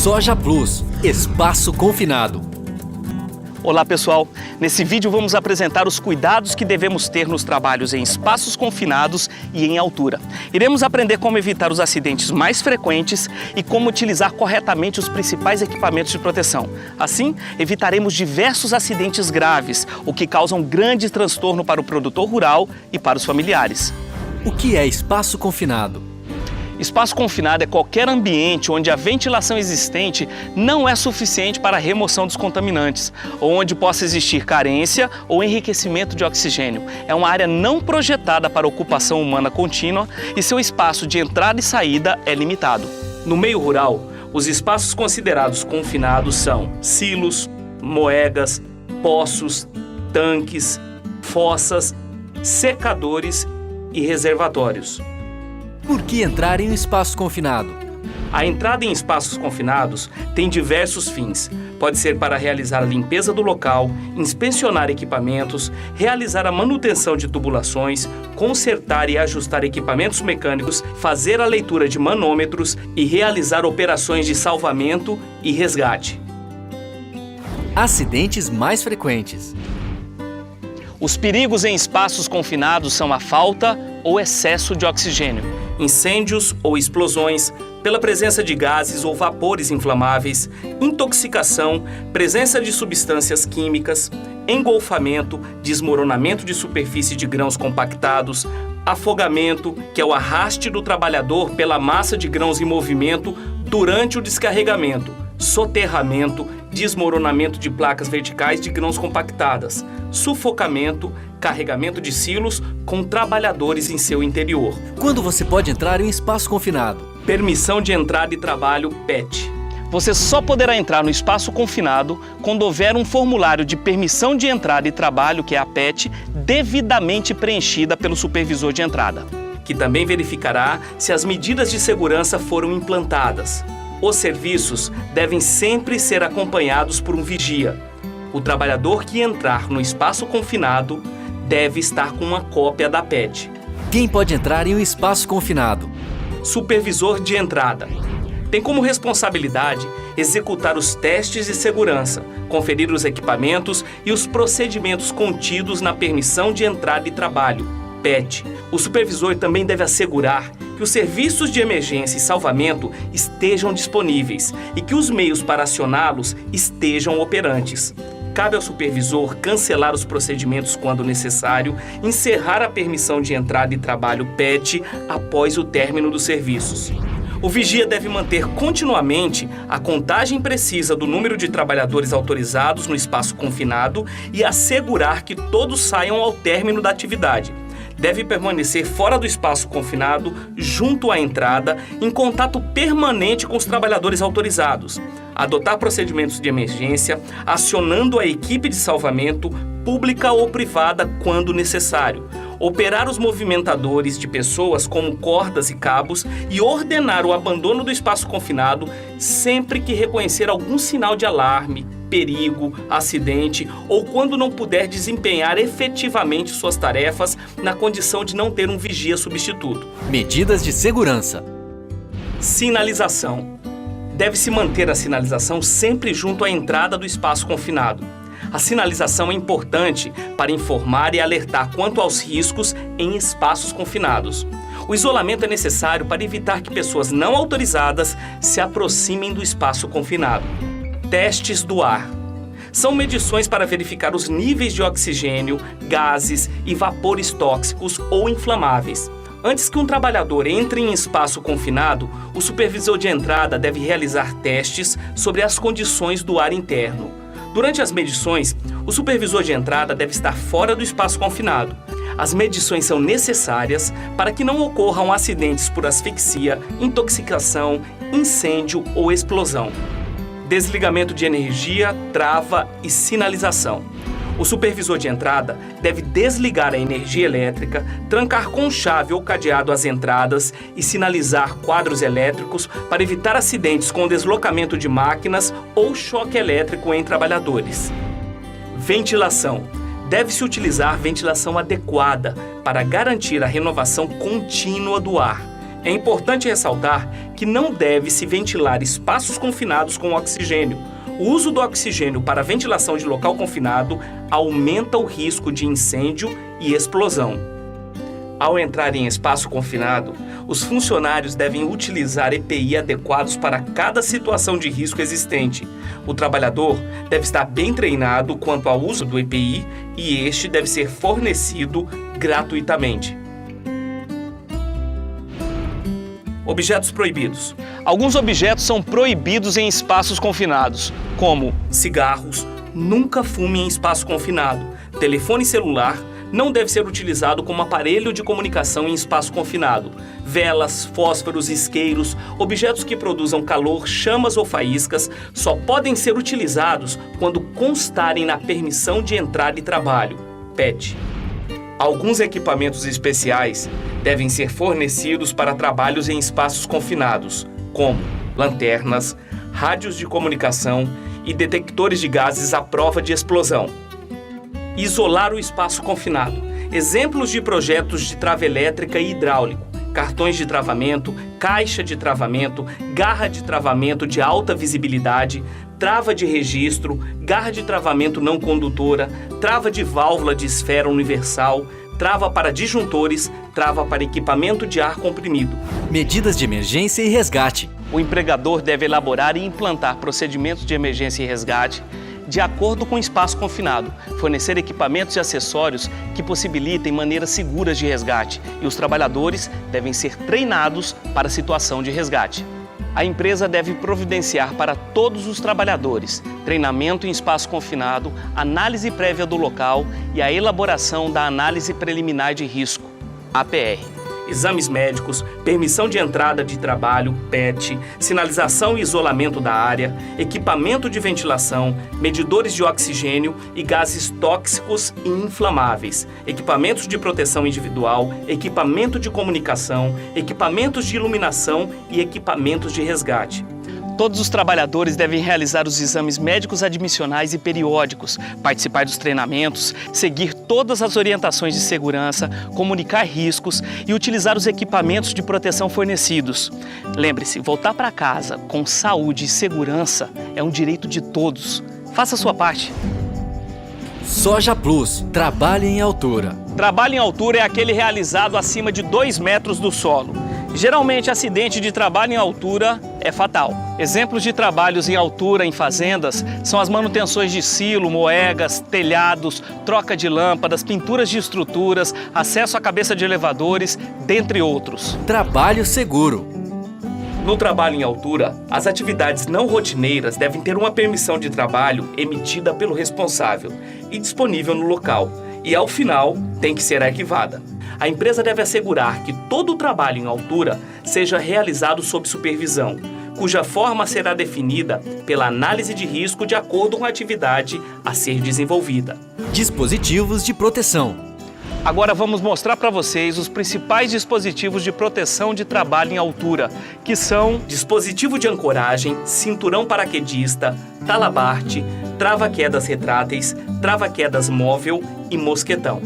Soja Plus, espaço confinado. Olá pessoal, nesse vídeo vamos apresentar os cuidados que devemos ter nos trabalhos em espaços confinados e em altura. Iremos aprender como evitar os acidentes mais frequentes e como utilizar corretamente os principais equipamentos de proteção. Assim, evitaremos diversos acidentes graves, o que causa um grande transtorno para o produtor rural e para os familiares. O que é espaço confinado? Espaço confinado é qualquer ambiente onde a ventilação existente não é suficiente para a remoção dos contaminantes, ou onde possa existir carência ou enriquecimento de oxigênio. É uma área não projetada para ocupação humana contínua e seu espaço de entrada e saída é limitado. No meio rural, os espaços considerados confinados são silos, moegas, poços, tanques, fossas, secadores e reservatórios. Por que entrar em um espaço confinado? A entrada em espaços confinados tem diversos fins. Pode ser para realizar a limpeza do local, inspecionar equipamentos, realizar a manutenção de tubulações, consertar e ajustar equipamentos mecânicos, fazer a leitura de manômetros e realizar operações de salvamento e resgate. Acidentes mais frequentes. Os perigos em espaços confinados são a falta ou excesso de oxigênio, incêndios ou explosões, pela presença de gases ou vapores inflamáveis, intoxicação, presença de substâncias químicas, engolfamento, desmoronamento de superfície de grãos compactados, afogamento, que é o arraste do trabalhador pela massa de grãos em movimento durante o descarregamento, soterramento, desmoronamento de placas verticais de grãos compactadas, sufocamento, carregamento de silos com trabalhadores em seu interior. Quando você pode entrar em um espaço confinado? Permissão de entrada e trabalho PET. Você só poderá entrar no espaço confinado quando houver um formulário de permissão de entrada e trabalho, que é a PET, devidamente preenchida pelo supervisor de entrada, que também verificará se as medidas de segurança foram implantadas. Os serviços devem sempre ser acompanhados por um vigia. O trabalhador que entrar no espaço confinado deve estar com uma cópia da PET. Quem pode entrar em um espaço confinado? Supervisor de entrada. Tem como responsabilidade executar os testes de segurança, conferir os equipamentos e os procedimentos contidos na permissão de entrada e trabalho, PET. O supervisor também deve assegurar que os serviços de emergência e salvamento estejam disponíveis e que os meios para acioná-los estejam operantes. Cabe ao supervisor cancelar os procedimentos quando necessário, encerrar a permissão de entrada e trabalho PET após o término dos serviços. O vigia deve manter continuamente a contagem precisa do número de trabalhadores autorizados no espaço confinado e assegurar que todos saiam ao término da atividade. Deve permanecer fora do espaço confinado, junto à entrada, em contato permanente com os trabalhadores autorizados. Adotar procedimentos de emergência, acionando a equipe de salvamento, pública ou privada, quando necessário. Operar os movimentadores de pessoas como cordas e cabos e ordenar o abandono do espaço confinado sempre que reconhecer algum sinal de alarme, perigo, acidente ou quando não puder desempenhar efetivamente suas tarefas na condição de não ter um vigia substituto. Medidas de segurança. Sinalização. Deve-se manter a sinalização sempre junto à entrada do espaço confinado. A sinalização é importante para informar e alertar quanto aos riscos em espaços confinados. O isolamento é necessário para evitar que pessoas não autorizadas se aproximem do espaço confinado. Testes do ar. São medições para verificar os níveis de oxigênio, gases e vapores tóxicos ou inflamáveis. Antes que um trabalhador entre em espaço confinado, o supervisor de entrada deve realizar testes sobre as condições do ar interno. Durante as medições, o supervisor de entrada deve estar fora do espaço confinado. As medições são necessárias para que não ocorram acidentes por asfixia, intoxicação, incêndio ou explosão. Desligamento de energia, trava e sinalização. O supervisor de entrada deve desligar a energia elétrica, trancar com chave ou cadeado as entradas e sinalizar quadros elétricos para evitar acidentes com deslocamento de máquinas ou choque elétrico em trabalhadores. Ventilação. Deve-se utilizar ventilação adequada para garantir a renovação contínua do ar. É importante ressaltar que não deve-se ventilar espaços confinados com oxigênio. O uso do oxigênio para ventilação de local confinado aumenta o risco de incêndio e explosão. Ao entrar em espaço confinado, os funcionários devem utilizar EPI adequados para cada situação de risco existente. O trabalhador deve estar bem treinado quanto ao uso do EPI e este deve ser fornecido gratuitamente. Objetos proibidos. Alguns objetos são proibidos em espaços confinados, como cigarros, nunca fume em espaço confinado. Telefone celular não deve ser utilizado como aparelho de comunicação em espaço confinado. Velas, fósforos, isqueiros, objetos que produzam calor, chamas ou faíscas só podem ser utilizados quando constarem na permissão de entrada e trabalho, PET. Alguns equipamentos especiais devem ser fornecidos para trabalhos em espaços confinados, como lanternas, rádios de comunicação e detectores de gases à prova de explosão. Isolar o espaço confinado. Exemplos de projetos de trava elétrica e hidráulico, cartões de travamento, caixa de travamento, garra de travamento de alta visibilidade, trava de registro, garra de travamento não condutora, trava de válvula de esfera universal, trava para disjuntores, trava para equipamento de ar comprimido. Medidas de emergência e resgate. O empregador deve elaborar e implantar procedimentos de emergência e resgate de acordo com o espaço confinado, fornecer equipamentos e acessórios que possibilitem maneiras seguras de resgate e os trabalhadores devem ser treinados para a situação de resgate. A empresa deve providenciar para todos os trabalhadores treinamento em espaço confinado, análise prévia do local e a elaboração da análise preliminar de risco, APR. Exames médicos, permissão de entrada de trabalho, PET, sinalização e isolamento da área, equipamento de ventilação, medidores de oxigênio e gases tóxicos e inflamáveis, equipamentos de proteção individual, equipamento de comunicação, equipamentos de iluminação e equipamentos de resgate. Todos os trabalhadores devem realizar os exames médicos admissionais e periódicos, participar dos treinamentos, seguir todas as orientações de segurança, comunicar riscos e utilizar os equipamentos de proteção fornecidos. Lembre-se, voltar para casa com saúde e segurança é um direito de todos. Faça a sua parte. Soja Plus, trabalho em altura. Trabalho em altura é aquele realizado acima de 2 metros do solo. Geralmente, acidente de trabalho em altura é fatal. Exemplos de trabalhos em altura em fazendas são as manutenções de silo, moegas, telhados, troca de lâmpadas, pinturas de estruturas, acesso à cabeça de elevadores, dentre outros. Trabalho seguro. No trabalho em altura, as atividades não rotineiras devem ter uma permissão de trabalho emitida pelo responsável e disponível no local, e ao final tem que ser arquivada. A empresa deve assegurar que todo o trabalho em altura seja realizado sob supervisão, cuja forma será definida pela análise de risco de acordo com a atividade a ser desenvolvida. Dispositivos de proteção. Agora vamos mostrar para vocês os principais dispositivos de proteção de trabalho em altura, que são dispositivo de ancoragem, cinturão paraquedista, talabarte, trava-quedas retráteis, trava-quedas móvel e mosquetão.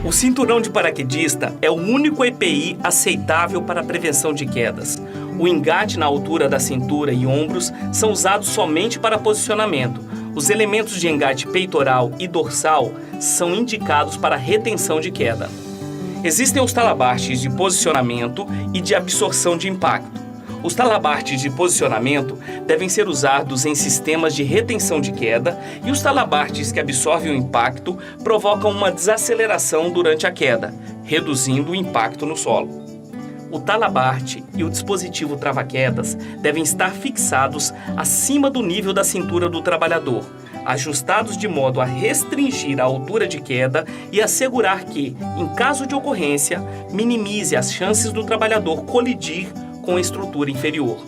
O cinturão de paraquedista é o único EPI aceitável para a prevenção de quedas. O engate na altura da cintura e ombros são usados somente para posicionamento. Os elementos de engate peitoral e dorsal são indicados para retenção de queda. Existem os talabartes de posicionamento e de absorção de impacto. Os talabartes de posicionamento devem ser usados em sistemas de retenção de queda e os talabartes que absorvem o impacto provocam uma desaceleração durante a queda, reduzindo o impacto no solo. O talabarte e o dispositivo trava-quedas devem estar fixados acima do nível da cintura do trabalhador, ajustados de modo a restringir a altura de queda e assegurar que, em caso de ocorrência, minimize as chances do trabalhador colidir com a estrutura inferior.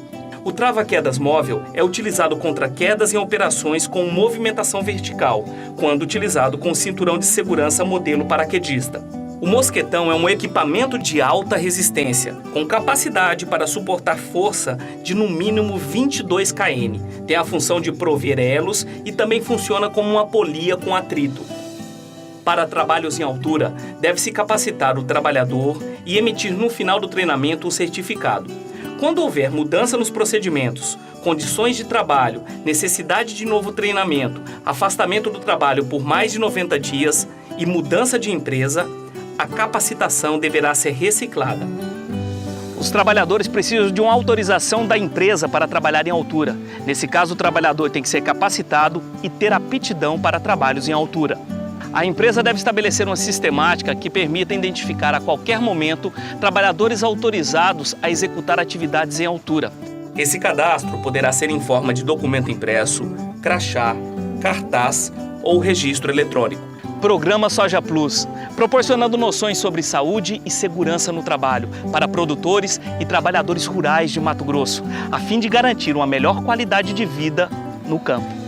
O trava-quedas móvel é utilizado contra quedas em operações com movimentação vertical, quando utilizado com cinturão de segurança modelo paraquedista. O mosquetão é um equipamento de alta resistência, com capacidade para suportar força de no mínimo 22 kN. Tem a função de prover elos e também funciona como uma polia com atrito. Para trabalhos em altura, deve-se capacitar o trabalhador e emitir no final do treinamento um certificado. Quando houver mudança nos procedimentos, condições de trabalho, necessidade de novo treinamento, afastamento do trabalho por mais de 90 dias e mudança de empresa, a capacitação deverá ser reciclada. Os trabalhadores precisam de uma autorização da empresa para trabalhar em altura. Nesse caso, o trabalhador tem que ser capacitado e ter aptidão para trabalhos em altura. A empresa deve estabelecer uma sistemática que permita identificar a qualquer momento trabalhadores autorizados a executar atividades em altura. Esse cadastro poderá ser em forma de documento impresso, crachá, cartaz ou registro eletrônico. Programa Soja Plus, proporcionando noções sobre saúde e segurança no trabalho para produtores e trabalhadores rurais de Mato Grosso, a fim de garantir uma melhor qualidade de vida no campo.